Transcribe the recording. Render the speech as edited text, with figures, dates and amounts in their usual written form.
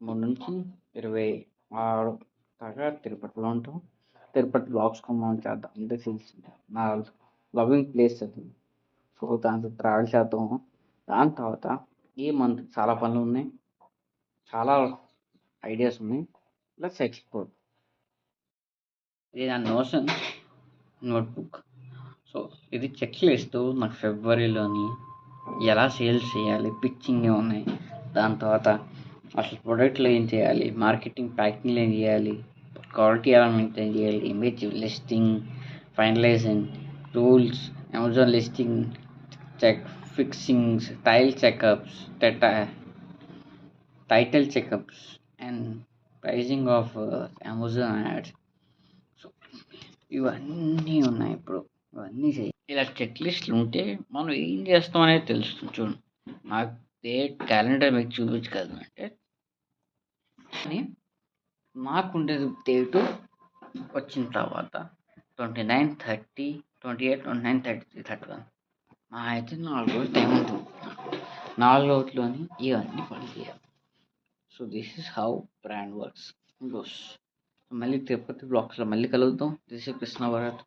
23-26 దాకా తిరుపతిలో ఉంటాం. తిరుపతి బ్లాగ్స్ మనం చేద్దాం అంటే తెలిసిందే. నా లవింగ్ ప్లేస్ అది. సో దాంతో ట్రావెల్ చేద్దాం. దాని తర్వాత ఈ మంత్ చాలా పనులు ఉన్నాయి, చాలా ఐడియాస్ ఉన్నాయి. Let's explore. ఇది నా నోషన్ నోట్బుక్. సో ఇది చెక్ లిస్ట్. నాకు ఫిబ్రవరిలోని ఎలా సేల్స్ చేయాలి, పిచ్చింగ్ ఉన్నాయి. దాని తర్వాత అసలు ప్రోడక్ట్లు ఏం చేయాలి, మార్కెటింగ్ ప్యాకింగ్లు ఏం చేయాలి, క్వాలిటీ ఎలా మెయింటైన్ చేయాలి, image listing, finalising rules, Amazon listing check, fixings, title checkups and pricing of Amazon ads. So ఇవన్నీ ఉన్నాయి. ఇవన్నీ చేయాలి. ఇలా చెక్ లిస్ట్లు ఉంటే మనం ఏం చేస్తాం అనేది తెలుస్తుంది. చూడండి, నాకు క్యాలెండర్ మీకు చూపించు కదా అంటే, కానీ నాకుండే డేటు వచ్చిన తర్వాత 29, 30, 28, 29, 30, 31 మా అయితే 4 రోజులు టైం ఉంటుంది. 4 రోజుల్లోని ఇవన్నీ పని చేయాలి. So this is how brand works. మళ్ళీ తిరుపతి బ్లాగ్స్లో మళ్ళీ కలుద్దాం. This is Krishna Bharat.